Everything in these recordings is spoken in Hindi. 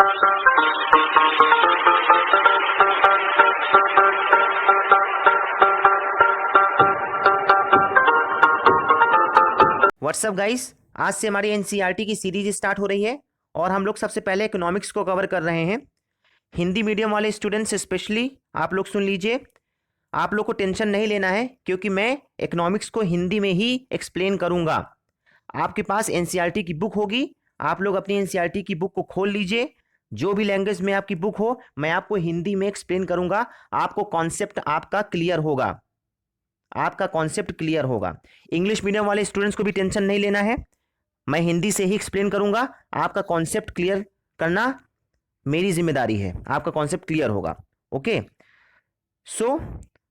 व्हाट्सअप गाइस, आज से हमारी एनसीईआरटी की सीरीज स्टार्ट हो रही है और हम लोग सबसे पहले इकोनॉमिक्स को कवर कर रहे हैं। हिंदी मीडियम वाले स्टूडेंट्स स्पेशली आप लोग सुन लीजिए, आप लोग को टेंशन नहीं लेना है क्योंकि मैं इकोनॉमिक्स को हिंदी में ही एक्सप्लेन करूंगा। आपके पास एनसीईआरटी की बुक होगी, आप लोग अपनी एनसीईआरटी की बुक को खोल लीजिए। जो भी लैंग्वेज में आपकी बुक हो मैं आपको हिंदी में एक्सप्लेन करूंगा, आपको कॉन्सेप्ट आपका क्लियर होगा, आपका कॉन्सेप्ट क्लियर होगा। इंग्लिश मीडियम वाले स्टूडेंट्स को भी टेंशन नहीं लेना है, मैं हिंदी से ही एक्सप्लेन करूंगा, आपका कॉन्सेप्ट क्लियर करना मेरी जिम्मेदारी है, आपका कॉन्सेप्ट क्लियर होगा। ओके, सो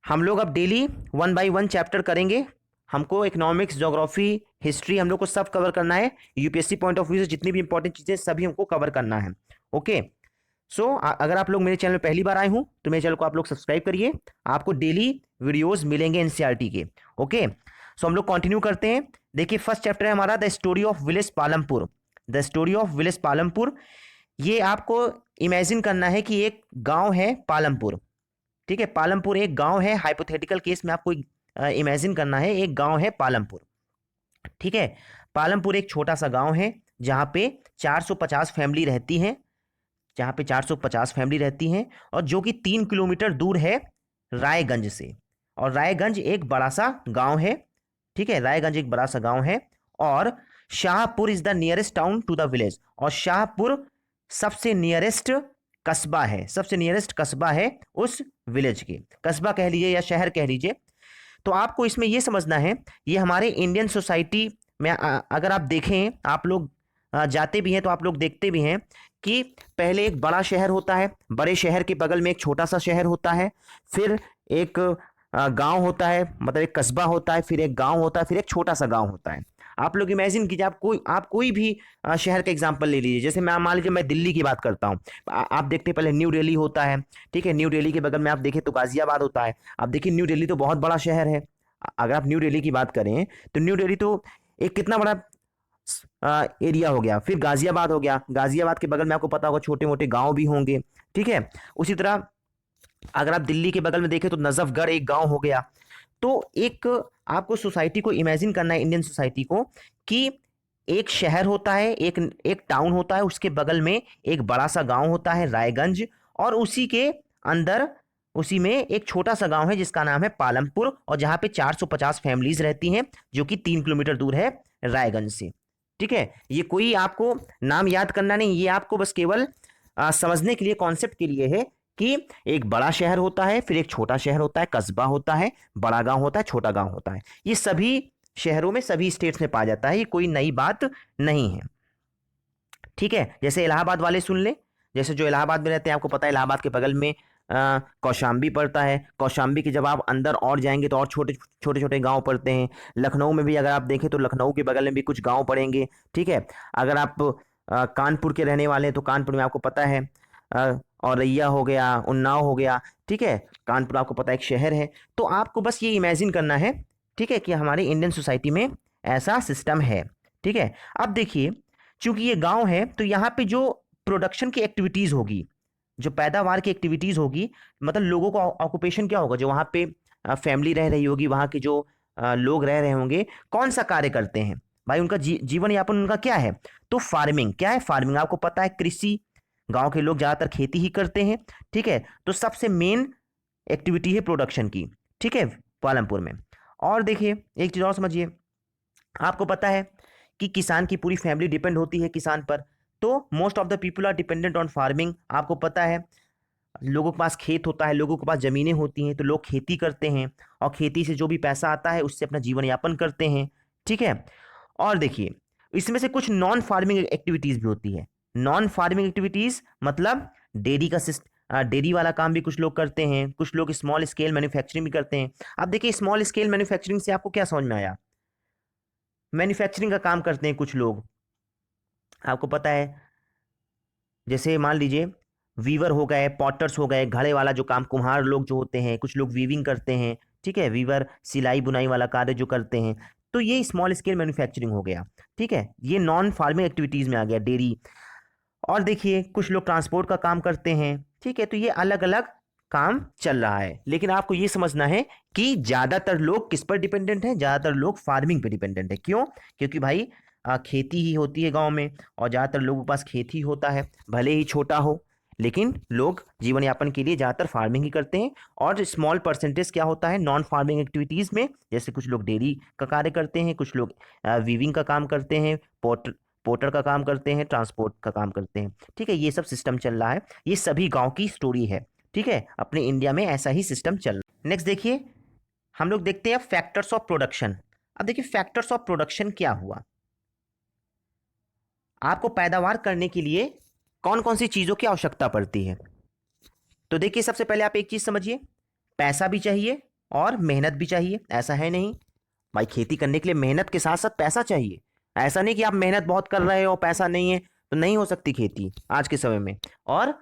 हम लोग अब डेली 1 बाय 1 चैप्टर करेंगे। हमको इकोनॉमिक्स, ज्योग्राफी, हिस्ट्री हम लोग को सब कवर करना है। यूपीएससी पॉइंट ऑफ व्यू से जितनी भी इंपॉर्टेंट चीजें सभी हमको कवर करना है। ओके, सो अगर आप लोग मेरे चैनल में पहली बार आए हूं तो मेरे चैनल को आप लोग सब्सक्राइब करिए, आपको डेली वीडियोस मिलेंगे एनसीईआरटी के। ओके, सो हम लोग कंटिन्यू करते हैं। देखिए फर्स्ट चैप्टर है हमारा the story of village Palampur. The story of village Palampur, ये आपको इमेजिन करना है कि एक गांव है पालमपुर। ठीक है, पालमपुर एक गांव है, हाइपोथेटिकल केस में आपको इमेजिन करना है एक गांव है पालमपुर। ठीक है, पालमपुर एक छोटा सा गांव है जहां पे 450 फैमिली रहती हैं, जहां पे 450 फैमिली रहती हैं और जो कि 3 किलोमीटर दूर है रायगंज से। और रायगंज एक बड़ा सा गांव है। ठीक है, रायगंज एक बड़ा सा गांव है और Shahpur is the nearest town to the village. और शाहपुर सबसे नियरेस्ट कस्बा है, सबसे नियरेस्ट कस्बा है उस विलेज के। कस्बा कह लीजिए या शहर कह लीजिए। तो आपको इसमें यह समझना है, ये हमारे इंडियन सोसाइटी में अगर आप देखें, आप लोग जाते भी हैं तो आप लोग देखते भी हैं कि पहले एक बड़ा शहर होता है, बड़े शहर के बगल में एक छोटा सा शहर होता है, फिर एक गांव होता है, मतलब एक कस्बा होता है, फिर एक गांव होता है, फिर एक छोटा सा गांव होता है। आप लोग इमेजिन कीजिए, आप कोई भी शहर का एग्जांपल ले लीजिए। जैसे मैं मान लीजिए मैं दिल्ली की बात करता हूँ, आप देखते हैं पहले न्यू दिल्ली होता है। ठीक है, न्यू दिल्ली के बगल में आप देखें तो गाजियाबाद होता है। आप देखिए न्यू दिल्ली तो बहुत बड़ा शहर है। अगर आप न्यू दिल्ली की बात करें तो न्यू दिल्ली तो एक कितना बड़ा एरिया हो गया। फिर गाजियाबाद हो गया, गाजियाबाद के बगल में आपको पता होगा छोटे मोटे गांव भी होंगे। ठीक है, उसी तरह अगर आप दिल्ली के बगल में देखें तो नजफगढ़ एक गांव हो गया। तो एक आपको सोसाइटी को इमेजिन करना है, इंडियन सोसाइटी को, कि एक शहर होता है, एक एक टाउन होता है, उसके बगल में एक बड़ा सा गांव होता है रायगंज, और उसी के अंदर उसी में एक छोटा सा गांव है जिसका नाम है पालमपुर, और जहां पे 450 फैमिलीज रहती हैं जो कि 3 किलोमीटर दूर है रायगंज से। ठीक है, ये कोई आपको नाम याद करना नहीं, ये आपको बस केवल समझने के लिए, कॉन्सेप्ट के लिए है कि एक बड़ा शहर होता है, फिर एक छोटा शहर होता है, कस्बा होता है, बड़ा गांव होता है, छोटा गांव होता है। ये सभी शहरों में, सभी स्टेट्स में पाया जाता है, ये कोई नई बात नहीं है। ठीक है, जैसे इलाहाबाद वाले सुन ले, जैसे जो इलाहाबाद में रहते हैं, आपको पता है इलाहाबाद के बगल में कौशाम्बी पड़ता है। कौशाम्बी की जब आप अंदर और जाएंगे तो और छोटे छोटे छोटे गांव पड़ते हैं। लखनऊ में भी अगर आप देखें तो लखनऊ के बगल में भी कुछ गांव पड़ेंगे। ठीक है, अगर आप कानपुर के रहने वाले हैं तो कानपुर में आपको पता है औरैया हो गया, उन्नाव हो गया। ठीक है, कानपुर आपको पता है एक शहर है। तो आपको बस ये इमेजिन करना है, ठीक है, कि हमारी इंडियन सोसाइटी में ऐसा सिस्टम है। ठीक है, अब देखिए चूंकि ये गांव है तो यहाँ पे जो प्रोडक्शन की एक्टिविटीज होगी, जो पैदावार की एक्टिविटीज होगी, मतलब लोगों को ऑक्यूपेशन क्या होगा, जो वहाँ पे फैमिली रह रही होगी, वहाँ के जो लोग रह रहे होंगे, कौन सा कार्य करते हैं भाई, उनका जीवन यापन उनका क्या है? तो फार्मिंग। क्या है फार्मिंग? आपको पता है कृषि, गांव के लोग ज्यादातर खेती ही करते हैं। ठीक है, तो सबसे मेन एक्टिविटी है प्रोडक्शन की। ठीक है, पालमपुर में। और देखिए एक चीज और समझिए, आपको पता है कि किसान की पूरी फैमिली डिपेंड होती है किसान पर। तो most of the people are dependent on farming. आपको पता है लोगों के पास खेत होता है, लोगों के पास जमीनें होती हैं, तो लोग खेती करते हैं और खेती से जो भी पैसा आता है उससे अपना जीवन यापन करते हैं। ठीक है, और देखिए इसमें से कुछ नॉन फार्मिंग एक्टिविटीज भी होती है। नॉन फार्मिंग एक्टिविटीज मतलब डेयरी का डेयरी वाला काम भी कुछ लोग करते हैं, कुछ लोग स्मॉल स्केल मैन्युफैक्चरिंग भी करते हैं। अब देखिए स्मॉल स्केल मैन्युफैक्चरिंग से आपको क्या समझ में आया? मैन्युफैक्चरिंग का काम करते हैं कुछ लोग, आपको पता है, जैसे मान लीजिए वीवर हो गए, पॉटर्स हो गए, घड़े वाला जो काम, कुम्हार लोग जो होते हैं, कुछ लोग वीविंग करते हैं। ठीक है, वीवर सिलाई बुनाई वाला कार्य जो करते हैं, तो ये स्मॉल स्केल मैन्युफैक्चरिंग हो गया। ठीक है, ये नॉन फार्मिंग एक्टिविटीज में आ गया डेयरी। और देखिए कुछ लोग ट्रांसपोर्ट का काम करते हैं, ठीक है। तो ये अलग अलग काम चल रहा है, लेकिन आपको ये समझना है कि ज्यादातर लोग किस पर डिपेंडेंट हैं, ज्यादातर लोग फार्मिंग पे डिपेंडेंट है। क्यों? क्योंकि भाई खेती ही होती है गांव में, और ज्यादातर लोगों के पास खेती ही होता है, भले ही छोटा हो, लेकिन लोग जीवन यापन के लिए ज्यादातर फार्मिंग ही करते हैं। और स्मॉल परसेंटेज क्या होता है नॉन फार्मिंग एक्टिविटीज में, जैसे कुछ लोग डेयरी का कार्य करते हैं, कुछ लोग वीविंग का काम करते हैं, पोर्टर का काम करते हैं, ट्रांसपोर्ट का काम करते हैं, ठीक है। ये सब सिस्टम चल रहा है, ये सभी गांव की स्टोरी है, ठीक है। अपने इंडिया में ऐसा ही सिस्टम चल रहा है। नेक्स्ट देखिए, हम लोग देखते हैं फैक्टर्स ऑफ प्रोडक्शन। अब देखिए फैक्टर्स ऑफ प्रोडक्शन क्या हुआ। आपको पैदावार करने के लिए कौन कौन सी चीजों की आवश्यकता पड़ती है। तो देखिए सबसे पहले आप एक चीज समझिए, पैसा भी चाहिए और मेहनत भी चाहिए। ऐसा है नहीं भाई, खेती करने के लिए मेहनत के साथ साथ पैसा चाहिए। ऐसा नहीं कि आप मेहनत बहुत कर रहे हो पैसा नहीं है, तो नहीं हो सकती खेती आज के समय में। और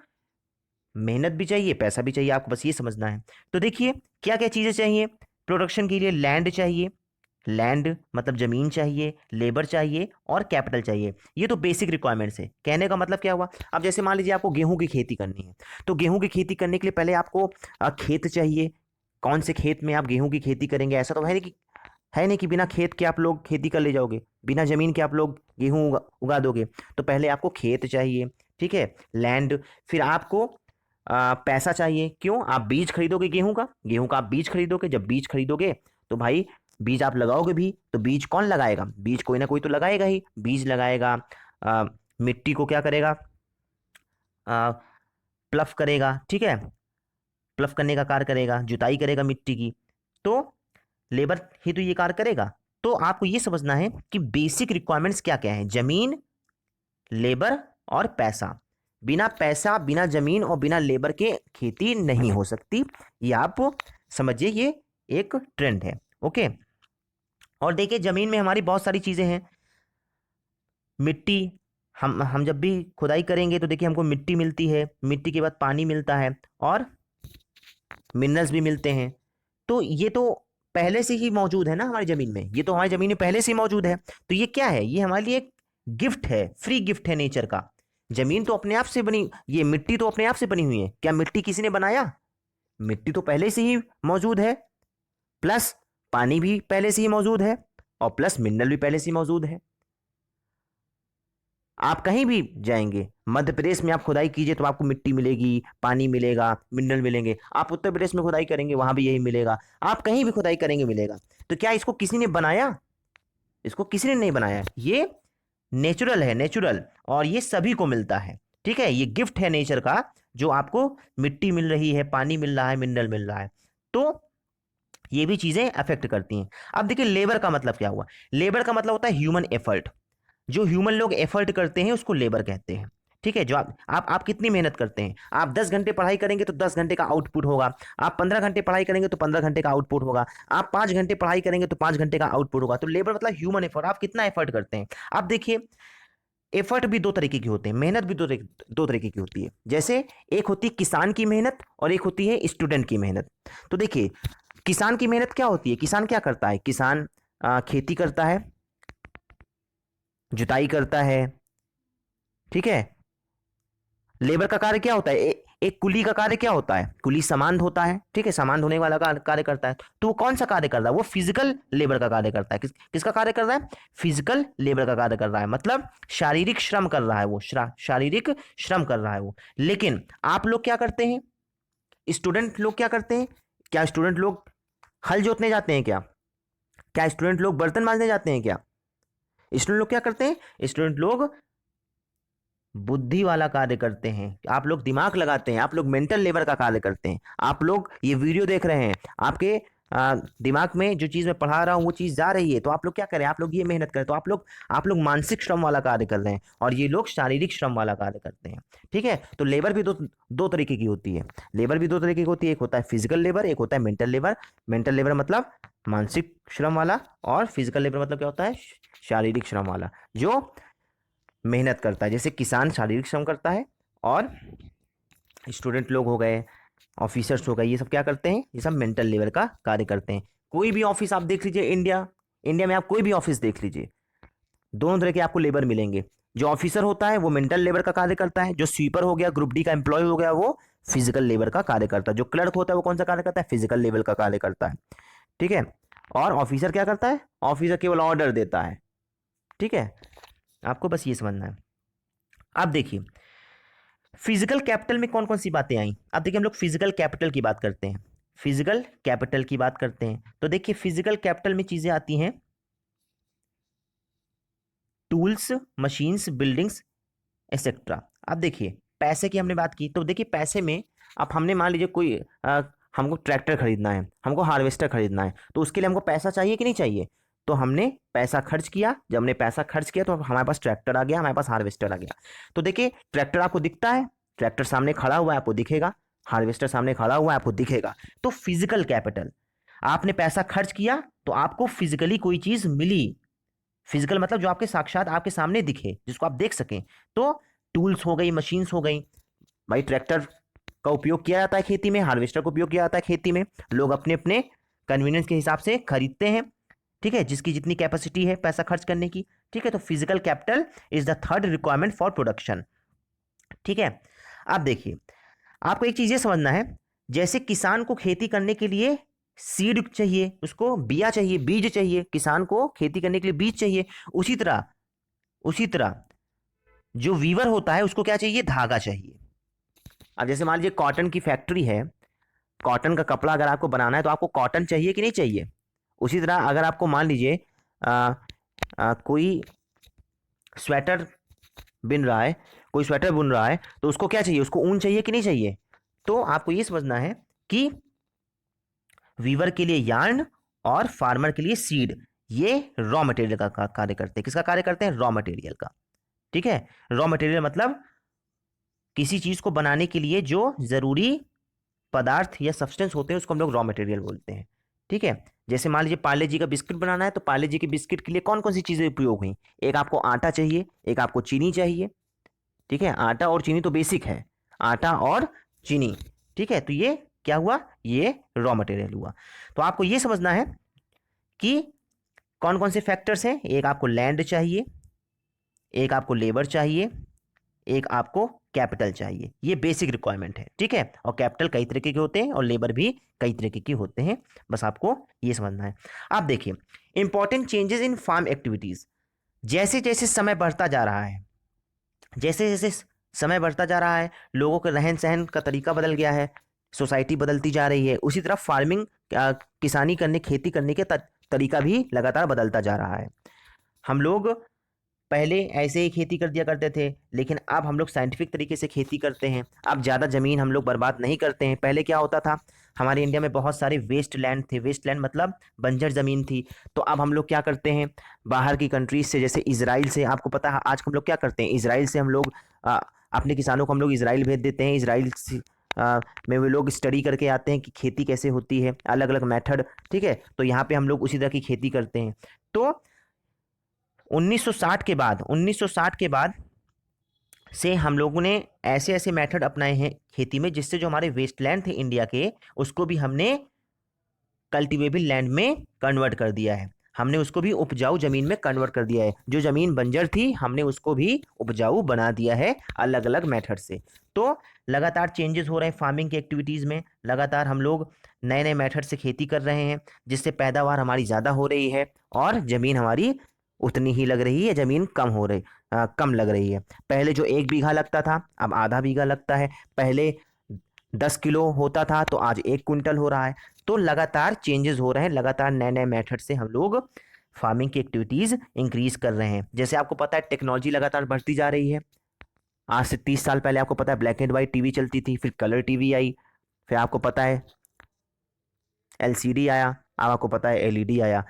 मेहनत भी चाहिए, पैसा भी चाहिए, आपको बस ये समझना है। तो देखिए क्या क्या चीजें चाहिए प्रोडक्शन के लिए। लैंड चाहिए, लैंड मतलब जमीन चाहिए, लेबर चाहिए और कैपिटल चाहिए। ये तो बेसिक रिक्वायरमेंट्स है। कहने का मतलब क्या हुआ, अब जैसे मान लीजिए आपको गेहूं की खेती करनी है, तो गेहूं की खेती करने के लिए पहले आपको खेत चाहिए। कौन से खेत में आप गेहूं की खेती करेंगे? ऐसा तो है नहीं कि बिना खेत के आप लोग खेती कर ले जाओगे, बिना जमीन के आप लोग गेहूं उगा दोगे। तो पहले आपको खेत चाहिए, ठीक है, लैंड। फिर आपको पैसा चाहिए। क्यों? आप बीज खरीदोगे गेहूं का आप बीज खरीदोगे। जब बीज खरीदोगे तो भाई बीज आप लगाओगे भी, तो बीज कौन लगाएगा? बीज कोई ना कोई तो लगाएगा ही। बीज लगाएगा, मिट्टी को क्या करेगा, प्लफ करेगा, ठीक है, प्लफ करने का कार्य करेगा, जुताई करेगा मिट्टी की। तो लेबर ही तो ये कार्य करेगा। तो आपको ये समझना है कि बेसिक रिक्वायरमेंट्स क्या क्या है। जमीन, लेबर और पैसा। बिना पैसा, बिना जमीन और बिना लेबर के खेती नहीं हो सकती। ये आप समझिए, ये एक ट्रेंड है। ओके। और देखिए जमीन में हमारी बहुत सारी चीजें हैं। मिट्टी, हम जब भी खुदाई करेंगे तो देखिए हमको मिट्टी मिलती है, मिट्टी के बाद पानी मिलता है और मिनरल्स भी मिलते हैं। तो ये तो पहले से ही मौजूद है ना हमारी जमीन में, ये तो हमारी जमीन में पहले से ही मौजूद है। तो ये क्या है? ये हमारे लिए एक गिफ्ट है, फ्री गिफ्ट है नेचर का। जमीन तो अपने आप से बनी, ये मिट्टी तो अपने आप से बनी हुई है। क्या मिट्टी किसी ने बनाया? मिट्टी तो पहले से ही मौजूद है, प्लस पानी भी पहले से ही मौजूद है और प्लस मिनरल भी पहले से ही मौजूद है। आप कहीं भी जाएंगे, मध्य प्रदेश में आप खुदाई कीजिए तो आपको मिट्टी मिलेगी, पानी मिलेगा, मिनरल मिलेंगे। आप उत्तर प्रदेश में खुदाई करेंगे, वहां भी यही मिलेगा। आप कहीं भी खुदाई करेंगे मिलेगा। तो क्या इसको किसी ने बनाया? इसको किसी ने नहीं बनाया। ये नेचुरल है, नेचुरल, और ये सभी को मिलता है, ठीक है। ये गिफ्ट है नेचर का, जो आपको मिट्टी मिल रही है, पानी मिल रहा है, मिनरल मिल रहा है। तो ये भी चीजें अफेक्ट करती हैं। अब देखिए लेबर का मतलब क्या हुआ। लेबर का मतलब होता है ह्यूमन एफर्ट। जो ह्यूमन लोग एफर्ट करते हैं उसको लेबर कहते हैं, ठीक है। जो आप कितनी मेहनत करते हैं। आप 10 घंटे पढ़ाई करेंगे तो 10 घंटे का आउटपुट होगा। आप 15 घंटे पढ़ाई करेंगे तो 15 घंटे का आउटपुट होगा। आप 5 घंटे पढ़ाई करेंगे तो 5 घंटे का आउटपुट होगा। तो लेबर मतलब ह्यूमन एफर्ट, आप कितना एफर्ट करते हैं। आप देखिए एफर्ट भी दो तरीके की होते हैं, मेहनत भी दो तरीके की होती है। जैसे एक होती है किसान की मेहनत और एक होती है स्टूडेंट की मेहनत। तो देखिए किसान की मेहनत क्या होती है। किसान क्या करता है? किसान खेती करता है, जुताई करता है, ठीक है। लेबर का कार्य क्या होता है? एक कुली का कार्य क्या होता है? कुली सामान ढोता है, ठीक है, सामान ढोने वाला कार्य करता है। तो वो कौन सा कार्य कर रहा है? वो फिजिकल लेबर का कार्य करता है। किसका कार्य कर रहा है? फिजिकल लेबर का कार्य कर रहा है, मतलब शारीरिक श्रम कर रहा है वो, शारीरिक श्रम कर रहा है वो। लेकिन आप लोग क्या करते हैं? स्टूडेंट लोग क्या करते हैं? क्या स्टूडेंट लोग हल जोतने जाते हैं क्या? क्या स्टूडेंट लोग बर्तन मांजने जाते हैं क्या? स्टूडेंट लोग क्या करते हैं? स्टूडेंट लोग बुद्धि वाला कार्य करते हैं। आप लोग दिमाग लगाते हैं, आप लोग मेंटल लेबर का कार्य करते हैं। आप लोग ये वीडियो देख रहे हैं, आपके दिमाग में जो चीज मैं पढ़ा रहा हूँ वो चीज जा रही है, तो आप लोग क्या करें? आप लोग ये मेहनत करें। तो आप लोग मानसिक श्रम वाला कार्य कर रहे हैं और ये लोग शारीरिक श्रम वाला कार्य करते हैं, ठीक है। तो लेबर भी दो तरीके की होती है। लेबर भी दो तरीके की होती है, एक होता है फिजिकल लेबर, एक होता है मेंटल लेबर। मेंटल लेबर मतलब मानसिक श्रम वाला, और फिजिकल लेबर मतलब क्या होता है? शारीरिक श्रम वाला, जो मेहनत करता है। जैसे किसान शारीरिक श्रम करता है और स्टूडेंट लोग हो गए, ऑफिसर्स हो गए, ये सब क्या करते हैं? ये सब मेंटल लेवल का कार्य करते हैं। कोई भी ऑफिस आप देख लीजिए, इंडिया इंडिया में आप कोई भी ऑफिस देख लीजिए, दोनों तरह के आपको लेबर मिलेंगे। जो ऑफिसर होता है वो मेंटल लेबर का कार्य करता है, जो स्वीपर हो गया, ग्रुप डी का एम्प्लॉय हो गया, वो फिजिकल लेबर का कार्य करता है, जो क्लर्क होता है वो कौन सा कार्य करता है, फिजिकल लेबर का कार्य करता है। ठीक है, और ऑफिसर क्या करता है, ऑफिसर केवल ऑर्डर देता है। ठीक है, आपको बस ये समझना है। अब देखिए फिजिकल कैपिटल में कौन कौन सी बातें आई। अब देखिए हम लोग फिजिकल कैपिटल की बात करते हैं, फिजिकल कैपिटल की बात करते हैं, तो देखिए फिजिकल कैपिटल में चीजें आती हैं टूल्स, मशीन्स, बिल्डिंग्स एक्सेट्रा। अब देखिए पैसे की हमने बात की, तो देखिए पैसे में अब हमने मान लीजिए कोई हमको ट्रैक्टर खरीदना है, हमको हार्वेस्टर खरीदना है, तो उसके लिए हमको पैसा चाहिए कि नहीं चाहिए, तो हमने पैसा खर्च किया, जब हमने पैसा खर्च किया तो हमारे पास ट्रैक्टर आ गया, हमारे पास हार्वेस्टर आ गया। तो देखिए ट्रैक्टर आपको दिखता है, ट्रैक्टर सामने खड़ा हुआ है आपको दिखेगा, हार्वेस्टर सामने खड़ा हुआ है आपको दिखेगा। तो फिजिकल कैपिटल, आपने पैसा खर्च किया तो आपको फिजिकली कोई चीज मिली, फिजिकल मतलब जो आपके साक्षात आपके सामने दिखे, जिसको आप देख सकें। तो टूल्स हो गई, मशीन्स हो गई, भाई ट्रैक्टर का उपयोग किया जाता है खेती में, हार्वेस्टर का उपयोग किया जाता है खेती में, लोग अपने अपने कन्वीनियंस के हिसाब से खरीदते हैं। ठीक है, जिसकी जितनी कैपेसिटी है पैसा खर्च करने की। ठीक है, तो physical capital is the third requirement for production. ठीक है, अब देखिए आपको एक चीज ये समझना है, जैसे किसान को खेती करने के लिए सीड चाहिए, उसको बिया चाहिए, बीज चाहिए, किसान को खेती करने के लिए बीज चाहिए, उसी तरह जो वीवर होता है उसको क्या चाहिए, धागा चाहिए। अब जैसे मान लीजिए कॉटन की फैक्ट्री है, कॉटन का कपड़ा अगर आपको बनाना है तो आपको कॉटन चाहिए कि नहीं चाहिए। उसी तरह अगर आपको मान लीजिए कोई स्वेटर बिन रहा है, कोई स्वेटर बुन रहा है, तो उसको क्या चाहिए, उसको ऊन चाहिए कि नहीं चाहिए। तो आपको ये समझना है कि वीवर के लिए यार्न और फार्मर के लिए सीड, ये रॉ मटेरियल का कार्य करते हैं। किसका कार्य करते हैं, रॉ मटेरियल का। ठीक है, रॉ मटेरियल मतलब किसी चीज को बनाने के लिए जो जरूरी पदार्थ या सब्सटेंस होते हैं उसको हम लोग रॉ मटेरियल बोलते हैं। ठीक है, जैसे मान लीजिए पार्ले जी का बिस्किट बनाना है, तो पार्ले जी के बिस्किट के लिए कौन कौन सी चीजें उपयोग हुई, एक आपको आटा चाहिए, एक आपको चीनी चाहिए। ठीक है, आटा और चीनी तो बेसिक है, आटा और चीनी। ठीक है, तो ये क्या हुआ, ये रॉ मटेरियल हुआ। तो आपको ये समझना है कि कौन कौन से फैक्टर्स हैं, एक आपको लैंड चाहिए, एक आपको लेबर चाहिए, एक आपको कैपिटल चाहिए, ये बेसिक रिक्वायरमेंट है। ठीक है, और कैपिटल कई तरीके के होते हैं और लेबर भी कई तरीके के होते हैं, बस आपको ये समझना है। आप देखिए important changes in farm activities, जैसे जैसे समय बढ़ता जा रहा है, जैसे जैसे समय बढ़ता जा रहा है, लोगों के रहन सहन का तरीका बदल गया है, सोसाइटी बदलती जा रही है, उसी तरह फार्मिंग किसानी करने, खेती करने के तरीका भी लगातार बदलता जा रहा है। हम लोग पहले ऐसे ही खेती कर दिया करते थे, लेकिन अब हम लोग साइंटिफिक तरीके से खेती करते हैं, अब ज़्यादा ज़मीन हम लोग बर्बाद नहीं करते हैं। पहले क्या होता था, हमारे इंडिया में बहुत सारे वेस्ट लैंड थे, वेस्ट लैंड मतलब बंजर ज़मीन थी। तो अब हम लोग क्या करते हैं, बाहर की कंट्रीज से, जैसे इसराइल से, आपको पता है आज हम लोग क्या करते हैं, इसराइल से हम लोग अपने किसानों को हम लोग इसराइल भेज देते हैं। इसराइल में वे लोग स्टडी करके आते हैं कि खेती कैसे होती है, अलग अलग मेथड। ठीक है, तो यहाँ पे हम लोग उसी तरह की खेती करते हैं। तो 1960 के बाद से हम लोगों ने ऐसे ऐसे मेथड अपनाए हैं खेती में, जिससे जो हमारे वेस्टलैंड थे इंडिया के, उसको भी हमने कल्टीवेबल लैंड में कन्वर्ट कर दिया है, हमने उसको भी उपजाऊ जमीन में कन्वर्ट कर दिया है। जो जमीन बंजर थी हमने उसको भी उपजाऊ बना दिया है अलग अलग मेथड से। तो लगातार चेंजेस हो रहे हैं फार्मिंग की एक्टिविटीज़ में, लगातार हम लोग नए नए मेथड से खेती कर रहे हैं, जिससे पैदावार हमारी ज़्यादा हो रही है और ज़मीन हमारी उतनी ही लग रही है, ज़मीन कम लग रही है। पहले जो 1 बीघा लगता था अब आधा बीघा लगता है, पहले 10 किलो होता था तो आज 1 क्विंटल हो रहा है। तो लगातार चेंजेस हो रहे हैं, लगातार नए नए मेथड से हम लोग फार्मिंग की एक्टिविटीज़ इंक्रीज कर रहे हैं। जैसे आपको पता है टेक्नोलॉजी लगातार बढ़ती जा रही है। आज से 30 साल पहले आपको पता है ब्लैक एंड वाइट टीवी चलती थी, फिर कलर टीवी आई, फिर आपको पता है एलसीडी आया, अब आपको पता है एलईडी आया।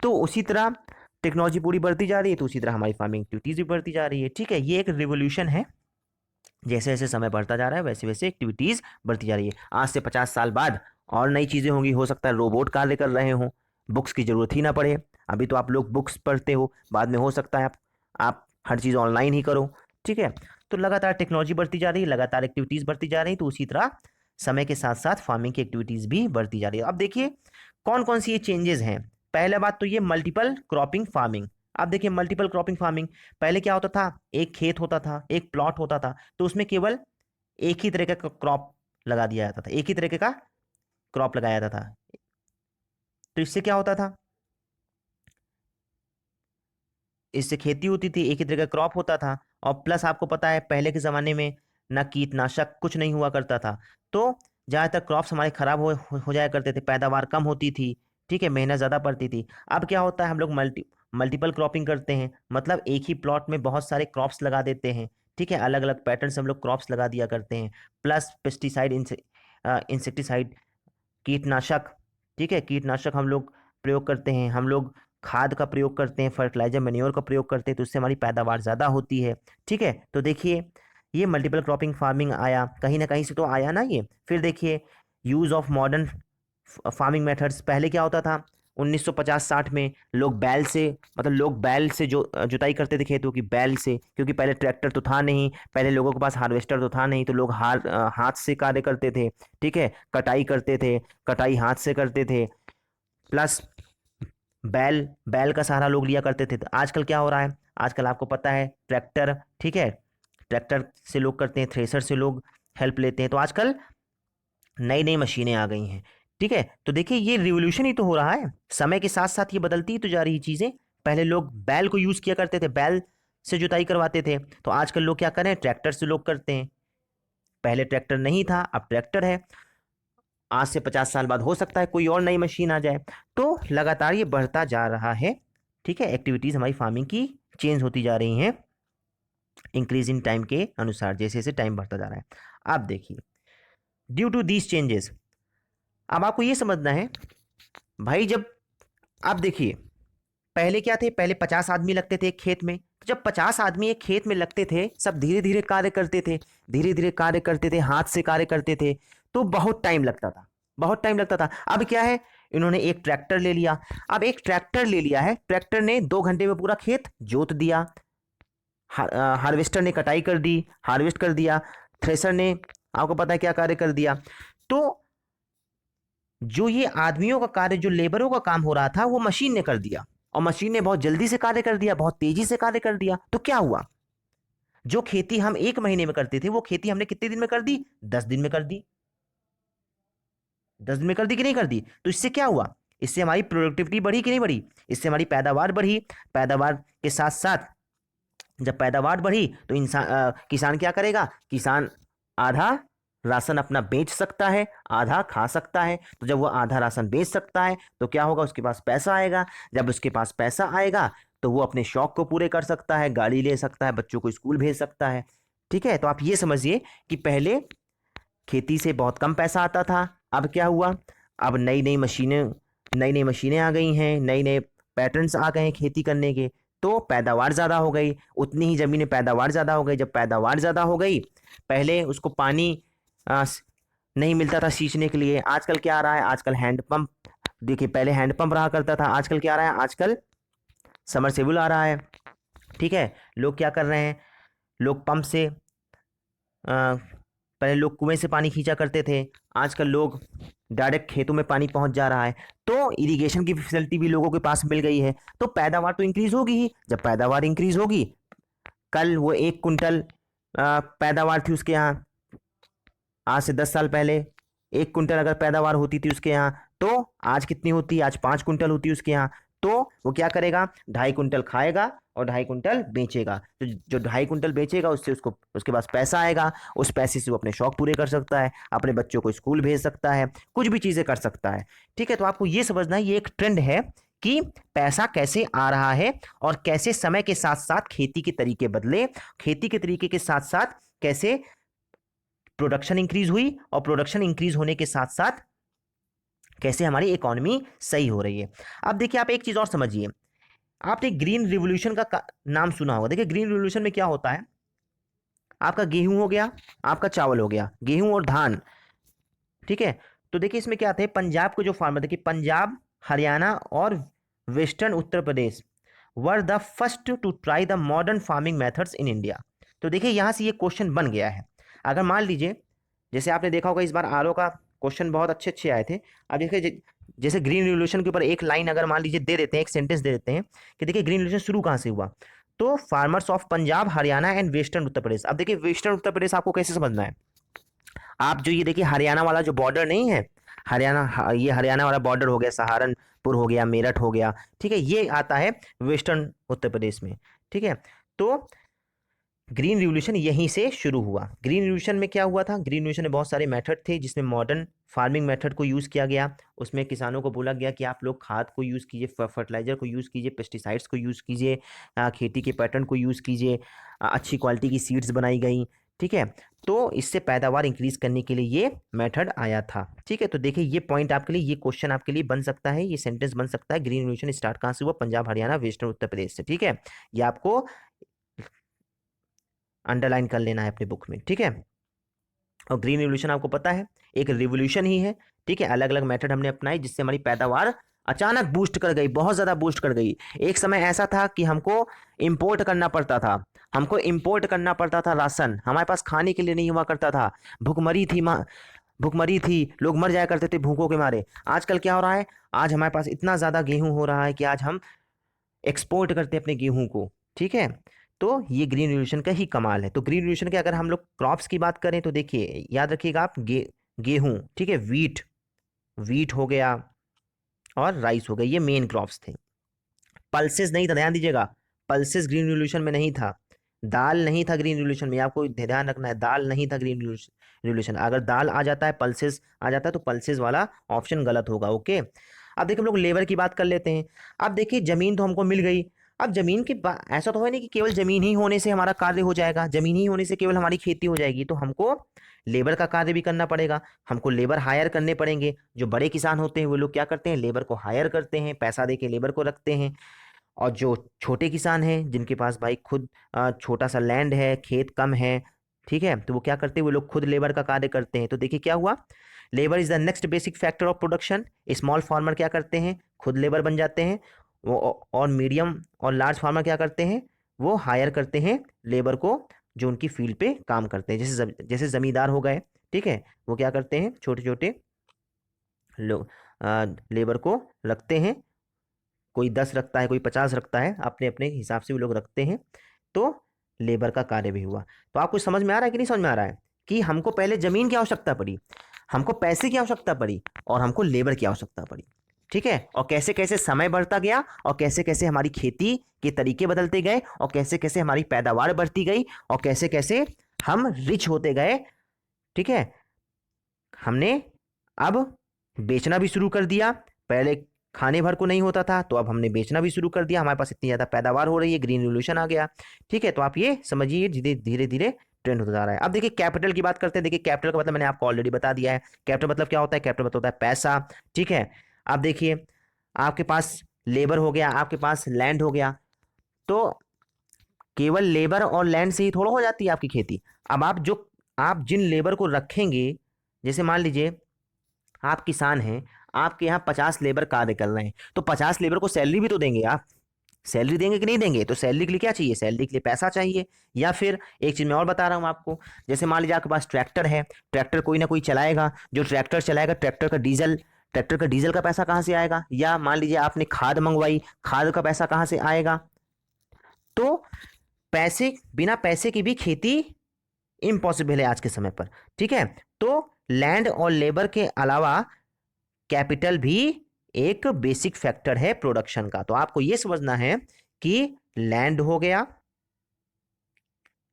तो उसी तरह टेक्नोलॉजी पूरी बढ़ती जा रही है, तो उसी तरह हमारी फार्मिंग एक्टिविटीज़ भी बढ़ती जा रही है। ठीक है, ये एक रिवोल्यूशन है, जैसे जैसे समय बढ़ता जा रहा है वैसे वैसे एक्टिविटीज़ बढ़ती जा रही है। आज से 50 साल बाद और नई चीज़ें होंगी, हो सकता है रोबोट कार्य कर रहे हों, बुक्स की ज़रूरत ही ना पड़े। अभी तो आप लोग बुक्स पढ़ते हो, बाद में हो सकता है आप हर चीज़ ऑनलाइन ही करो। ठीक है, तो लगातार टेक्नोलॉजी बढ़ती जा रही है, लगातार एक्टिविटीज़ बढ़ती जा रही है, तो उसी तरह समय के साथ साथ फार्मिंग की एक्टिविटीज़ भी बढ़ती जा रही है। अब देखिए कौन कौन सी ये चेंजेस हैं। पहला बात तो ये मल्टीपल क्रॉपिंग फार्मिंग, अब देखिए मल्टीपल क्रॉपिंग फार्मिंग, पहले क्या होता था, एक खेत होता था, एक प्लॉट होता था, तो उसमें केवल एक ही तरह का क्रॉप लगा दिया जाता था, एक ही तरीके का क्रॉप लगाया जाता था। तो इससे क्या होता था, इससे खेती होती थी, एक ही तरह का क्रॉप होता था, और प्लस आपको पता है पहले के ज़माने में ना कीटनाशक कुछ नहीं हुआ करता था, तो ज़्यादातर क्रॉप्स हमारे खराब हो जाया करते थे, पैदावार कम होती थी, ठीक है, मेहनत ज़्यादा पड़ती थी। अब क्या होता है, हम लोग मल्टीपल क्रॉपिंग करते हैं, मतलब एक ही प्लॉट में बहुत सारे क्रॉप्स लगा देते हैं, ठीक है, अलग अलग पैटर्न से हम लोग क्रॉप्स लगा दिया करते हैं, प्लस पेस्टिसाइड, इंसेक्टिसाइड, कीटनाशक, ठीक है, कीटनाशक हम लोग प्रयोग करते हैं, हम लोग खाद का प्रयोग करते हैं, फर्टिलाइजर मैन्योर का प्रयोग करते हैं, तो उससे हमारी पैदावार ज़्यादा होती है, ठीक है। तो देखिए ये मल्टीपल क्रॉपिंग फार्मिंग आया, कहीं ना कहीं से तो आया ना ये। फिर देखिए use of modern farming methods, पहले क्या होता था 1950-60 में लोग बैल से, मतलब लोग बैल से जो जुताई करते थे खेतों की, बैल से, क्योंकि पहले ट्रैक्टर तो था नहीं, पहले लोगों के पास हार्वेस्टर तो था नहीं, तो लोग हाथ से कार्य करते थे, ठीक है, कटाई करते थे, कटाई हाथ से करते थे, प्लस बैल बैल का सहारा लोग लिया करते थे। तो आजकल क्या हो रहा है, आजकल आपको पता है ट्रैक्टर, ठीक है, ट्रैक्टर से लोग करते हैं, थ्रेसर से लोग हेल्प लेते हैं, तो आजकल नई नई मशीनें आ गई हैं, ठीक है। तो देखिए ये रिवोल्यूशन ही तो हो रहा है, समय के साथ साथ ये बदलती ही तो जा रही चीज़ें। पहले लोग बैल को यूज़ किया करते थे, बैल से जुताई करवाते थे, तो आजकल लोग क्या करें, ट्रैक्टर से लोग करते हैं। पहले ट्रैक्टर नहीं था, अब ट्रैक्टर है, आज से 50 साल बाद हो सकता है कोई और नई मशीन आ जाए, तो लगातार ये बढ़ता जा रहा है, ठीक है। एक्टिविटीज़ हमारी फार्मिंग की चेंज होती जा रही हैं इंक्रीज इन टाइम के अनुसार, जैसे जैसे टाइम बढ़ता जा रहा है। अब देखिए ड्यू टू दीज चेंजेस, अब आपको ये समझना है भाई, जब आप देखिए पहले क्या थे, पहले 50 आदमी लगते थे एक खेत में, तो जब 50 आदमी एक खेत में लगते थे, सब धीरे धीरे कार्य करते थे, धीरे धीरे कार्य करते थे, हाथ से कार्य करते थे, तो बहुत टाइम लगता था, बहुत टाइम लगता था। अब क्या है, इन्होंने एक ट्रैक्टर ले लिया, अब एक ट्रैक्टर ले लिया है, ट्रैक्टर ने 2 घंटे में पूरा खेत जोत दिया, हार्वेस्टर ने कटाई कर दी, हार्वेस्ट कर दिया, थ्रेसर ने आपको पता है क्या कार्य कर दिया। तो जो ये आदमियों का कार्य, जो लेबरों का काम हो रहा था, वो मशीन ने कर दिया, और मशीन ने बहुत जल्दी से कार्य कर दिया, बहुत तेजी से कार्य कर दिया। तो क्या हुआ, जो खेती हम 1 महीने में करते थे, वो खेती हमने कितने दिन में कर दी, 10 दिन में कर दी, 10 दिन में कर दी कि नहीं कर दी। तो इससे क्या हुआ, इससे हमारी प्रोडक्टिविटी बढ़ी कि नहीं बढ़ी, इससे हमारी पैदावार बढ़ी। पैदावार के साथ साथ जब पैदावार बढ़ी तो किसान क्या करेगा, किसान आधा राशन अपना बेच सकता है, आधा खा सकता है। तो जब वो आधा राशन बेच सकता है तो क्या होगा, उसके पास पैसा आएगा, जब उसके पास पैसा आएगा तो वो अपने शौक को पूरे कर सकता है, गाड़ी ले सकता है, बच्चों को स्कूल भेज सकता है, ठीक है। तो आप ये समझिए कि पहले खेती से बहुत कम पैसा आता था, अब क्या हुआ, अब नई नई मशीनें आ गई हैं, नए नए पैटर्न्स आ गए हैं खेती करने के, तो पैदावार ज़्यादा हो गई, उतनी ही ज़मीन में पैदावार ज़्यादा हो गई। जब पैदावार ज़्यादा हो गई, पहले उसको पानी नहीं मिलता था सींचने के लिए, आजकल क्या आ रहा है, आजकल हैंडपंप, देखिए पहले हैंडपंप रहा करता था, आजकल क्या आ रहा है, आजकल समरसेबुल आ रहा है, ठीक है। लोग क्या कर रहे हैं, लोग पंप से पहले लोग कुएं से पानी खींचा करते थे, आजकल लोग डायरेक्ट खेतों में पानी पहुंच जा रहा है, तो इरिगेशन की फैसिलिटी भी लोगों के पास मिल गई है, तो पैदावार तो इंक्रीज होगी ही। जब पैदावार इंक्रीज होगी, कल वो 1 कुंटल पैदावार थी उसके यहाँ, आज से 10 साल पहले 1 कुंटल अगर पैदावार होती थी उसके यहाँ, तो आज कितनी होती, आज 5 कुंटल होती है उसके यहाँ। तो वो क्या करेगा, 2.5 कुंटल खाएगा और 2.5 कुंटल बेचेगा, तो जो 2.5 कुंटल बेचेगा उससे उसको उसके पास पैसा आएगा, उस पैसे से वो अपने शौक पूरे कर सकता है, अपने बच्चों को स्कूल भेज सकता है, कुछ भी चीज़ें कर सकता है, ठीक है। तो आपको ये समझना है, ये एक ट्रेंड है कि पैसा कैसे आ रहा है और कैसे समय के साथ साथ खेती के तरीके बदले, खेती के तरीके के साथ साथ कैसे प्रोडक्शन इंक्रीज हुई, और प्रोडक्शन इंक्रीज होने के साथ साथ कैसे हमारी इकोनॉमी सही हो रही है। अब देखिए आप एक चीज और समझिए, आपने ग्रीन रिवोल्यूशन का नाम सुना होगा। देखिए ग्रीन रिवोल्यूशन में क्या होता है, आपका गेहूं हो गया, आपका चावल हो गया, गेहूं और धान, ठीक है। तो देखिए इसमें क्या आता है, पंजाब को जो फार्मर, देखिए पंजाब, हरियाणा और western Uttar Pradesh were the first to try the modern farming methods in India. तो देखिए यहाँ से ये क्वेश्चन बन गया है, अगर मान लीजिए जैसे आपने देखा होगा इस बार आरओ का क्वेश्चन बहुत अच्छे अच्छे आए थे। अब देखिए जैसे ग्रीन रिवोल्यूशन के ऊपर एक लाइन अगर मान लीजिए दे देते हैं, एक सेंटेंस दे देते हैं कि देखिए ग्रीन रिवोल्यूशन शुरू कहाँ से हुआ, तो farmers of Punjab, Haryana and western Uttar Pradesh. अब देखिए वेस्टर्न उत्तर प्रदेश आपको कैसे समझना है, आप जो ये देखिए हरियाणा वाला जो बॉर्डर नहीं है, ये हरियाणा वाला बॉर्डर हो गया, सहारनपुर हो गया, मेरठ हो गया, ठीक है, ये आता है वेस्टर्न उत्तर प्रदेश में। ठीक है, तो ग्रीन रिवोल्यूशन यहीं से शुरू हुआ। ग्रीन रिवोल्यूशन में क्या हुआ था, ग्रीन रिवोल्यूशन में बहुत सारे मेथड थे जिसमें मॉडर्न फार्मिंग मेथड को यूज़ किया गया। उसमें किसानों को बोला गया कि आप लोग खाद को यूज़ कीजिए, फर्टिलाइजर को यूज़ कीजिए, पेस्टिसाइड्स को यूज़ कीजिए, खेती के पैटर्न को यूज़ कीजिए, अच्छी क्वालिटी की सीड्स बनाई गई। ठीक है, तो इससे पैदावार इंक्रीज करने के लिए ये मेथड आया था। ठीक है, तो देखिए ये पॉइंट आपके लिए, ये क्वेश्चन आपके लिए बन सकता है, ये सेंटेंस बन सकता है, ग्रीन रिवोल्यूशन स्टार्ट कहाँ से हुआ, पंजाब, हरियाणा, वेस्टर्न उत्तर प्रदेश से। ठीक है, ये आपको अंडरलाइन कर लेना है अपने बुक में। ठीक है, और ग्रीन रिवोल्यूशन आपको पता है एक रिवोल्यूशन ही है। ठीक है, अलग अलग मेथड हमने अपनाई जिससे हमारी पैदावार अचानक बूस्ट कर गई, बहुत ज़्यादा बूस्ट कर गई। एक समय ऐसा था कि हमको इंपोर्ट करना पड़ता था, हमको इंपोर्ट करना पड़ता था राशन, हमारे पास खाने के लिए नहीं हुआ करता था, भुखमरी थी, भुखमरी थी, लोग मर जाया करते थे भूखों के मारे। आजकल क्या हो रहा है, आज हमारे पास इतना ज़्यादा गेहूं हो रहा है कि आज हम एक्सपोर्ट करते हैं अपने गेहूं को। ठीक है, तो ये ग्रीन रिवोल्यूशन का ही कमाल है। तो ग्रीन रिवोल्यूशन के अगर हम लोग क्रॉप्स की बात करें तो देखिए याद रखिएगा आप, गेहूं, ठीक है, वीट हो गया और राइस हो गया, ये मेन क्रॉप्स थे। पल्सेस नहीं था, ध्यान दीजिएगा, पल्सेस ग्रीन रिवोल्यूशन में नहीं था, दाल नहीं था ग्रीन रिवोल्यूशन में, आपको ध्यान रखना है, दाल नहीं था ग्रीन रिवोल्यूशन। अगर दाल आ जाता है, पल्सेस आ जाता है, तो पल्सेस वाला ऑप्शन गलत होगा। ओके, अब देखिए हम लोग लेबर की बात कर लेते हैं। अब देखिए जमीन तो हमको मिल गई, अब जमीन की ऐसा तो है नहीं कि केवल जमीन ही होने से हमारा कार्य हो जाएगा, जमीन ही होने से केवल हमारी खेती हो जाएगी, तो हमको लेबर का कार्य भी करना पड़ेगा, हमको लेबर हायर करने पड़ेंगे। जो बड़े किसान होते हैं वो लोग क्या करते हैं, लेबर को हायर करते हैं, पैसा दे के लेबर को रखते हैं। और जो छोटे किसान हैं जिनके पास भाई खुद छोटा सा लैंड है, खेत कम है, ठीक है, तो वो क्या करते हैं, वो लोग खुद लेबर का कार्य करते हैं। तो देखिए क्या हुआ, labour is the next basic factor of production. Small farmer क्या करते हैं, खुद लेबर बन जाते हैं, वो और मीडियम और लार्ज फार्मर क्या करते हैं, वो हायर करते हैं लेबर को जो उनकी फील्ड पे काम करते हैं। जैसे जमींदार हो गए, ठीक है, वो क्या करते हैं, छोटे छोटे लोग लेबर को रखते हैं, कोई 10 रखता है, कोई 50 रखता है, अपने अपने हिसाब से वो लोग रखते हैं। तो लेबर का कार्य भी हुआ। तो आपको समझ में आ रहा है कि नहीं समझ में आ रहा है कि हमको पहले जमीन की आवश्यकता पड़ी, हमको पैसे की आवश्यकता पड़ी, और हमको लेबर की आवश्यकता पड़ी। ठीक है, और कैसे कैसे समय बढ़ता गया, और कैसे कैसे हमारी खेती के तरीके बदलते गए, और कैसे कैसे हमारी पैदावार बढ़ती गई, और कैसे कैसे हम रिच होते गए। ठीक है, हमने अब बेचना भी शुरू कर दिया, पहले खाने भर को नहीं होता था, तो अब हमने बेचना भी शुरू कर दिया, हमारे पास इतनी ज़्यादा पैदावार हो रही है, ग्रीन रिवोल्यूशन आ गया। ठीक है, तो आप ये समझिए धीरे धीरे धीरे ट्रेंड होता जा रहा है। अब देखिए कैपिटल की बात करते हैं। देखिए कैपिटल का मतलब मैंने आपको ऑलरेडी बता दिया है, कैपिटल मतलब क्या होता है, कैपिटल मतलब होता है पैसा। ठीक है, अब देखिए आपके पास लेबर हो गया, आपके पास लैंड हो गया, तो केवल लेबर और लैंड से ही थोड़ा हो जाती है आपकी खेती। अब आप जिन लेबर को रखेंगे, जैसे मान लीजिए आप किसान हैं, आपके यहाँ 50 लेबर कार्य कर रहे हैं, तो 50 लेबर को सैलरी भी तो देंगे आप, सैलरी देंगे कि नहीं देंगे, तो सैलरी के लिए क्या चाहिए, सैलरी के लिए पैसा चाहिए। या फिर एक चीज मैं और बता रहा हूँ आपको, जैसे मान लीजिए आपके पास ट्रैक्टर है, ट्रैक्टर कोई ना कोई चलाएगा, जो ट्रैक्टर चलाएगा, ट्रैक्टर का डीजल का पैसा कहाँ से आएगा, या मान लीजिए आपने खाद मंगवाई, खाद का पैसा कहाँ से आएगा। तो पैसे, बिना पैसे की भी खेती इम्पॉसिबल है आज के समय पर। ठीक है, तो लैंड और लेबर के अलावा कैपिटल भी एक बेसिक फैक्टर है प्रोडक्शन का। तो आपको यह समझना है कि लैंड हो गया,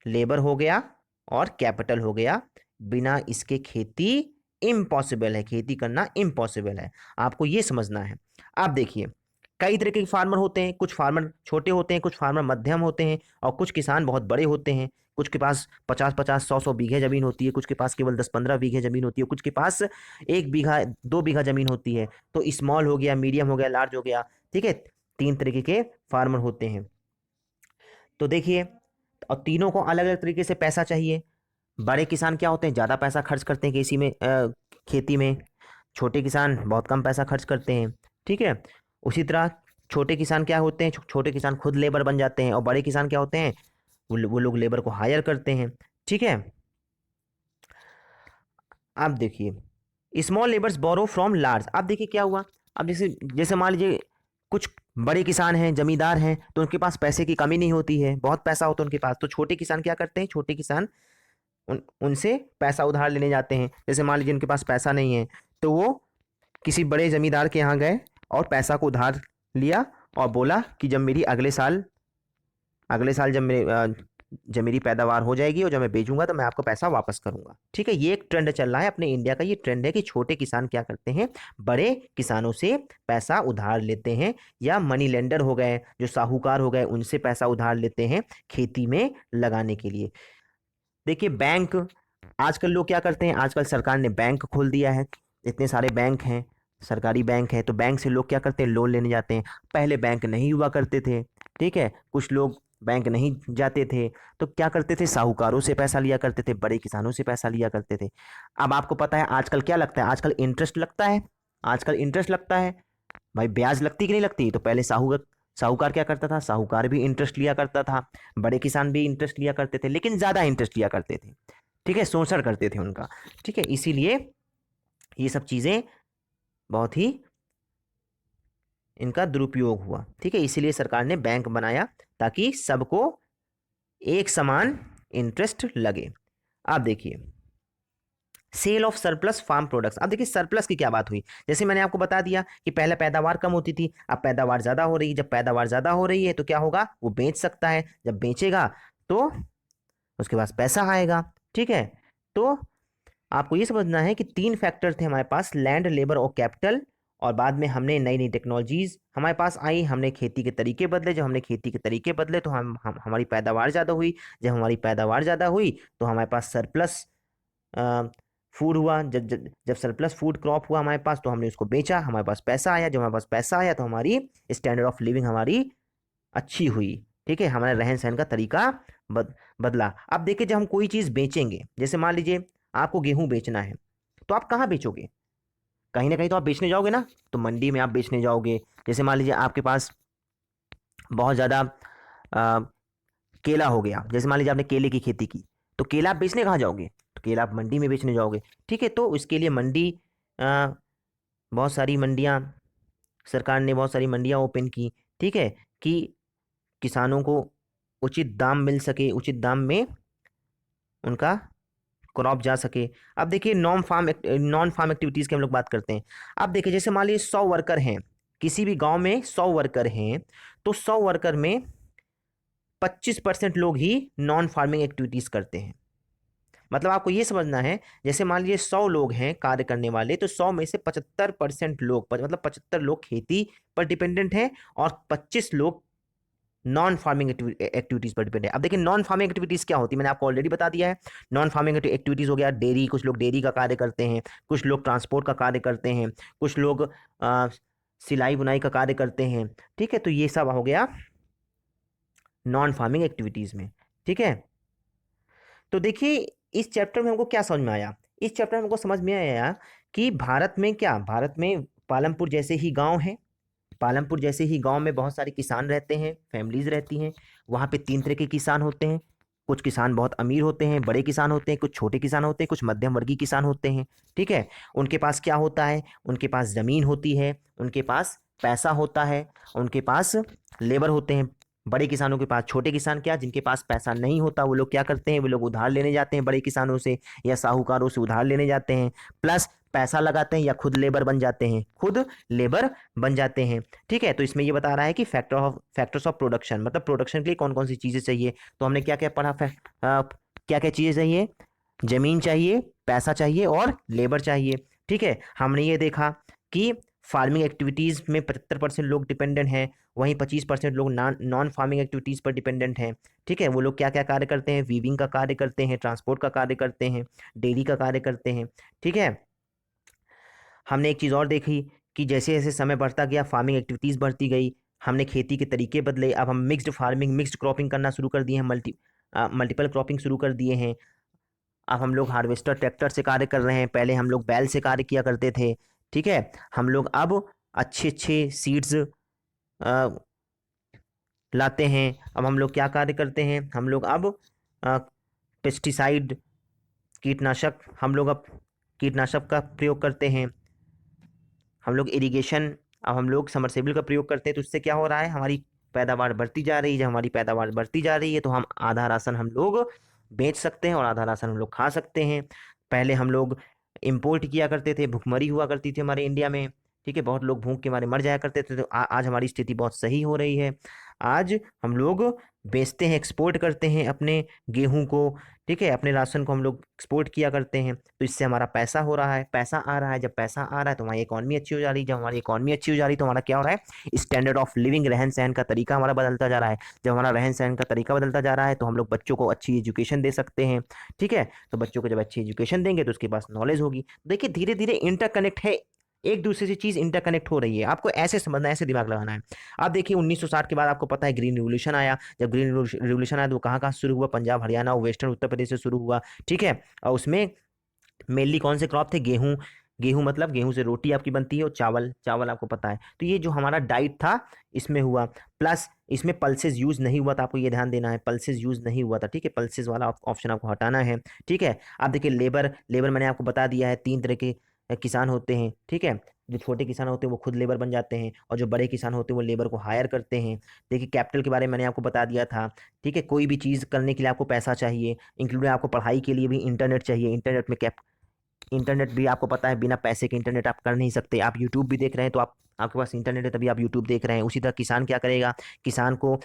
लेबर हो गया और कैपिटल हो गया, बिना इसके खेती इम्पॉसिबल है, खेती करना इम्पॉसिबल है, आपको यह समझना है। आप देखिए कई तरह के फार्मर होते हैं, कुछ फार्मर छोटे होते हैं, कुछ फार्मर मध्यम होते हैं, और कुछ किसान बहुत बड़े होते हैं। कुछ के पास 50-50, 100-100 बीघे जमीन होती है, कुछ के पास केवल 10-15 बीघे जमीन होती है, कुछ के पास 1 बीघा 2 बीघा जमीन होती है। तो स्मॉल हो गया, मीडियम हो गया, लार्ज हो गया। ठीक है, 3 तरीके के फार्मर होते हैं। तो देखिए, और तीनों को अलग अलग तरीके से पैसा चाहिए। बड़े किसान क्या होते हैं, ज़्यादा पैसा खर्च करते हैं किसी में, खेती में। छोटे किसान बहुत कम पैसा खर्च करते हैं। ठीक है, उसी तरह छोटे किसान क्या होते हैं, छोटे किसान खुद लेबर बन जाते हैं, और बड़े किसान क्या होते हैं, वो लोग लेबर को हायर करते हैं। ठीक है, आप देखिए small labours borrow from large. अब देखिए क्या हुआ, अब जैसे जैसे मान लीजिए कुछ बड़े किसान हैं, जमींदार हैं, तो उनके पास पैसे की कमी नहीं होती है, बहुत पैसा होता है उनके पास, तो छोटे किसान क्या करते हैं, छोटे किसान उनसे पैसा उधार लेने जाते हैं। जैसे मान लीजिए उनके पास पैसा नहीं है, तो वो किसी बड़े जमींदार के यहाँ गए और पैसा को उधार लिया और बोला कि जब मेरी पैदावार हो जाएगी और जब मैं बेचूंगा तो मैं आपको पैसा वापस करूंगा। ठीक है, ये एक ट्रेंड चल रहा है अपने इंडिया का, ये ट्रेंड है कि छोटे किसान क्या करते हैं, बड़े किसानों से पैसा उधार लेते हैं, या मनी लेंडर हो गए, जो साहूकार हो गए, उनसे पैसा उधार लेते हैं खेती में लगाने के लिए। देखिए बैंक, आजकल लोग क्या करते हैं, आजकल सरकार ने बैंक खोल दिया है, इतने सारे बैंक हैं, सरकारी बैंक है, तो बैंक से लोग क्या करते हैं, लोन लेने जाते हैं। पहले बैंक नहीं हुआ करते थे, ठीक है, कुछ लोग बैंक नहीं जाते थे, तो क्या करते थे, साहूकारों से पैसा लिया करते थे, बड़े किसानों से पैसा लिया करते थे। अब आपको पता है आजकल क्या लगता है, आजकल इंटरेस्ट लगता है, आजकल इंटरेस्ट लगता है। भाई ब्याज लगती कि नहीं लगती, तो पहले साहूकार क्या करता था, साहूकार भी इंटरेस्ट लिया करता था, बड़े किसान भी इंटरेस्ट लिया करते थे, लेकिन ज्यादा इंटरेस्ट लिया करते थे, ठीक है, शोषण करते थे उनका। ठीक है, इसीलिए ये सब चीजें बहुत ही इनका दुरुपयोग हुआ। ठीक है, इसीलिए सरकार ने बैंक बनाया ताकि सबको एक समान इंटरेस्ट लगे। आप देखिए sale of surplus farm products. अब देखिए सरप्लस की क्या बात हुई, जैसे मैंने आपको बता दिया कि पहले पैदावार कम होती थी, अब पैदावार ज्यादा हो रही है। जब पैदावार ज्यादा हो रही है तो क्या होगा, वो बेच सकता है, जब बेचेगा तो उसके पास पैसा आएगा। ठीक है, तो आपको ये समझना है कि तीन फैक्टर थे हमारे पास, लैंड, लेबर और कैपिटल, और बाद में हमने नई नई टेक्नोलॉजीज हमारे पास आई, हमने खेती के तरीके बदले, जब हमने खेती के तरीके बदले तो हमारी पैदावार ज़्यादा हुई, जब हमारी पैदावार ज़्यादा हुई तो हमारे पास सरप्लस फूड हुआ, जब सरप्लस फूड क्रॉप हुआ हमारे पास तो हमने उसको बेचा, हमारे पास पैसा आया, जब हमारे पास पैसा आया तो हमारी स्टैंडर्ड ऑफ लिविंग हमारी अच्छी हुई। ठीक है, हमारे रहन सहन का तरीका बदला। अब देखिए जब हम कोई चीज़ बेचेंगे, जैसे मान लीजिए आपको गेहूं बेचना है, तो आप कहाँ बेचोगे, कहीं ना कहीं तो आप बेचने जाओगे ना, तो मंडी में आप बेचने जाओगे। जैसे मान लीजिए आपके पास बहुत ज़्यादा केला हो गया, जैसे मान लीजिए आपने केले की खेती की, तो केला आप बेचने कहाँ जाओगे, तो केला आप मंडी में बेचने जाओगे। ठीक है, तो इसके लिए मंडी, अ, बहुत सारी मंडियाँ, सरकार ने बहुत सारी मंडियाँ ओपन की, ठीक है, कि किसानों को उचित दाम मिल सके, उचित दाम में उनका क्रॉप जा सके। अब देखिए नॉन फार्म एक्टिविटीज़ की हम लोग बात करते हैं। अब देखिए जैसे मान लीजिए 100 वर्कर हैं, किसी भी गांव में 100 वर्कर हैं, तो 100 वर्कर में 25% लोग ही नॉन फार्मिंग एक्टिविटीज़ करते हैं। मतलब आपको ये समझना है, जैसे मान लीजिए 100 लोग हैं कार्य करने वाले, तो 100 में से 75% लोग, मतलब 75 लोग खेती पर डिपेंडेंट हैं, और 25 लोग नॉन फार्मिंग एक्टिविटीज पर डिपेंड है। अब देखिए नॉन फार्मिंग एक्टिविटीज क्या होती है, मैंने आपको ऑलरेडी बता दिया है। नॉन फार्मिंग एक्टिविटीज हो गया डेयरी, कुछ लोग डेयरी का कार्य करते हैं, कुछ लोग ट्रांसपोर्ट का कार्य करते हैं, कुछ लोग सिलाई बुनाई का कार्य करते हैं। ठीक है, तो ये सब हो गया नॉन फार्मिंग एक्टिविटीज में। ठीक है, तो देखिए इस चैप्टर में हमको क्या समझ में आया, इस चैप्टर में हमको समझ में आया कि भारत में पालमपुर जैसे ही गांव हैं, पालमपुर जैसे ही गांव में बहुत सारे किसान रहते हैं, फैमिलीज रहती हैं। वहाँ पे तीन तरह के किसान होते हैं, कुछ किसान बहुत अमीर होते हैं, बड़े किसान होते हैं, कुछ छोटे किसान होते हैं, कुछ मध्यम वर्गीय किसान होते हैं। ठीक है, उनके पास क्या होता है, उनके पास ज़मीन होती है, उनके पास पैसा होता है, उनके पास लेबर होते हैं। बड़े किसानों के पास, छोटे किसान क्या, जिनके पास पैसा नहीं होता, वो लोग क्या करते हैं, वो लोग उधार लेने जाते हैं बड़े किसानों से या साहूकारों से उधार लेने जाते हैं, प्लस पैसा लगाते हैं या खुद लेबर बन जाते हैं, खुद लेबर बन जाते हैं। ठीक है, तो इसमें ये बता रहा है कि फैक्टर्स ऑफ प्रोडक्शन, मतलब प्रोडक्शन के लिए कौन कौन सी चीज़ें चाहिए। तो हमने क्या क्या पढ़ा, क्या क्या चीज़ें चाहिए, जमीन चाहिए, पैसा चाहिए और लेबर चाहिए। ठीक है, हमने ये देखा कि फार्मिंग एक्टिविटीज़ में 75% लोग डिपेंडेंट हैं, वहीं 25% लोग नॉन फार्मिंग एक्टिविटीज़ पर डिपेंडेंट हैं। ठीक है, वो लोग क्या क्या कार्य करते हैं, वीविंग का कार्य करते हैं, ट्रांसपोर्ट का कार्य करते हैं, डेयरी का कार्य करते हैं। ठीक है, हमने एक चीज़ और देखी कि जैसे जैसे समय बढ़ता गया, फार्मिंग एक्टिविटीज़ बढ़ती गई, हमने खेती के तरीके बदले, अब हम मिक्स्ड फार्मिंग, मिक्स्ड क्रॉपिंग करना शुरू कर दिए हैं, मल्टीपल क्रॉपिंग शुरू कर दिए हैं। अब हम लोग हार्वेस्टर ट्रैक्टर से कार्य कर रहे हैं, पहले हम लोग बैल से कार्य किया करते थे। ठीक है, हम लोग अब अच्छे अच्छे सीड्स लाते हैं। अब हम लोग क्या कार्य करते हैं, हम लोग अब पेस्टिसाइड, कीटनाशक हम लोग अब कीटनाशक का प्रयोग करते हैं, हम लोग इरिगेशन, अब हम लोग समरसेबल का प्रयोग करते हैं, तो इससे क्या हो रहा है, हमारी पैदावार बढ़ती जा रही है। जब हमारी पैदावार बढ़ती जा रही है तो हम आधा राशन हम लोग बेच सकते हैं और आधा राशन हम लोग खा सकते हैं। पहले हम लोग इम्पोर्ट किया करते थे, भुखमरी हुआ करती थी हमारे इंडिया में, ठीक है, बहुत लोग भूख के मारे मर जाया करते थे। तो आज हमारी स्थिति बहुत सही हो रही है। आज हम लोग बेचते हैं, एक्सपोर्ट करते हैं अपने गेहूं को, ठीक है, अपने राशन को हम लोग एक्सपोर्ट किया करते हैं, तो इससे हमारा पैसा हो रहा है, पैसा आ रहा है। जब पैसा आ रहा है तो हमारी इकॉनमी अच्छी हो जा रही है। जब हमारी इकॉनमी अच्छी हो जा रही है तो हमारा क्या हो रहा है, स्टैंडर्ड ऑफ लिविंग, रहन सहन का तरीका हमारा बदलता जा रहा है। जब हमारा रहन सहन का तरीका बदलता जा रहा है तो हम लोग बच्चों को अच्छी एजुकेशन दे सकते हैं, ठीक है। तो बच्चों को जब अच्छी एजुकेशन देंगे तो उसके पास नॉलेज होगी। देखिए धीरे धीरे इंटरकनेक्ट है, एक दूसरे से चीज इंटरकनेक्ट हो रही है, आपको ऐसे समझना है, ऐसे दिमाग लगाना है। आप देखिए 1960 के बाद आपको पता है ग्रीन रिवोल्यूशन आया। जब ग्रीन रिवोल्यूशन आया तो वो कहाँ कहाँ शुरू हुआ, पंजाब हरियाणा और वेस्टर्न उत्तर प्रदेश से शुरू हुआ, ठीक है। और उसमें मेनली कौन से क्रॉप थे, गेहूं, गेहूं मतलब गेहूं से रोटी आपकी बनती है, और चावल, चावल आपको पता है। तो ये जो हमारा डाइट था इसमें हुआ, प्लस इसमें पल्सेस यूज नहीं हुआ था, आपको ये ध्यान देना है, पल्सेस यूज नहीं हुआ था, ठीक है, पल्सेस वाला ऑप्शन आपको हटाना है, ठीक है। आप देखिए लेबर, लेबर मैंने आपको बता दिया है, तीन तरह के किसान होते हैं, ठीक है। जो छोटे किसान होते हैं वो खुद लेबर बन जाते हैं, और जो बड़े किसान होते हैं वो लेबर को हायर करते हैं। देखिए कैपिटल के बारे में मैंने आपको बता दिया था, ठीक है। कोई भी चीज़ करने के लिए आपको पैसा चाहिए, इंक्लूडिंग आपको पढ़ाई के लिए भी इंटरनेट चाहिए। इंटरनेट में इंटरनेट भी आपको पता है, बिना पैसे के इंटरनेट आप कर नहीं सकते। आप यूट्यूब भी देख रहे हैं तो आप, आपके पास इंटरनेट है तभी आप यूट्यूब देख रहे हैं। उसी तरह किसान क्या करेगा, किसान को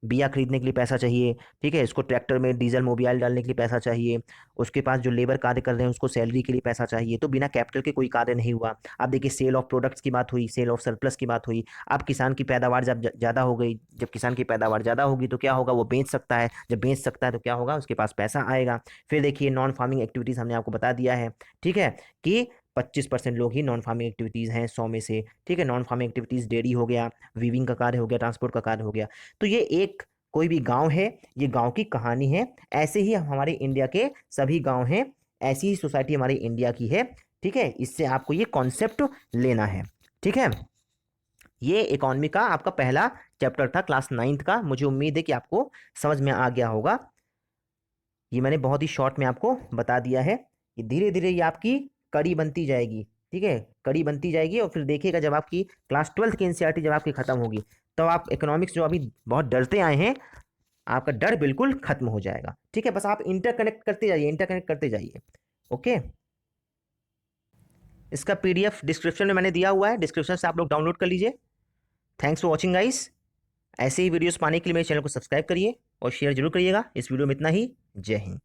बिया खरीदने के लिए पैसा चाहिए, ठीक है, इसको ट्रैक्टर में डीजल मोबिल डालने के लिए पैसा चाहिए, उसके पास जो लेबर कार्य कर रहे हैं उसको सैलरी के लिए पैसा चाहिए। तो बिना कैपिटल के कोई कार्य नहीं हुआ। आप देखिए सेल ऑफ प्रोडक्ट्स की बात हुई, सेल ऑफ सरप्लस की बात हुई। अब किसान की पैदावार जब ज़्यादा हो गई, जब किसान की पैदावार ज़्यादा होगी तो क्या होगा, वो बेच सकता है। जब बेच सकता है तो क्या होगा, उसके पास पैसा आएगा। फिर देखिए नॉन फार्मिंग एक्टिविटीज़ हमने आपको बता दिया है, ठीक है, कि 25% लोग ही नॉन फार्मिंग एक्टिविटीज़ हैं 100 में से, ठीक है। नॉन फार्मिंग एक्टिविटीज़ डेयरी हो गया, वीविंग का कार्य हो गया, ट्रांसपोर्ट का कार्य हो गया। तो ये एक कोई भी गांव है, ये गांव की कहानी है। ऐसे ही हमारे इंडिया के सभी गांव हैं, ऐसी ही सोसाइटी हमारी इंडिया की है, ठीक है। इससे आपको ये कॉन्सेप्ट लेना है, ठीक है। ये इकोनॉमी का आपका पहला चैप्टर था क्लास 9th का। मुझे उम्मीद है कि आपको समझ में आ गया होगा। ये मैंने बहुत ही शॉर्ट में आपको बता दिया है कि धीरे धीरे ये आपकी कड़ी बनती जाएगी, ठीक है, कड़ी बनती जाएगी। और फिर देखिएगा जब आपकी क्लास 12th की एनसीईआरटी जब आपकी खत्म होगी, तो आप इकोनॉमिक्स जो अभी बहुत डरते आए हैं, आपका डर बिल्कुल खत्म हो जाएगा, ठीक है। बस आप इंटरकनेक्ट करते जाइए, इंटरकनेक्ट करते जाइए, ओके। इसका पीडीएफ डिस्क्रिप्शन में मैंने दिया हुआ है, डिस्क्रिप्शन से आप लोग डाउनलोड कर लीजिए। Thanks for watching guys. ऐसे ही वीडियोस पाने के लिए मेरे चैनल को सब्सक्राइब करिए और शेयर जरूर करिएगा। इस वीडियो में इतना ही। जय हिंद।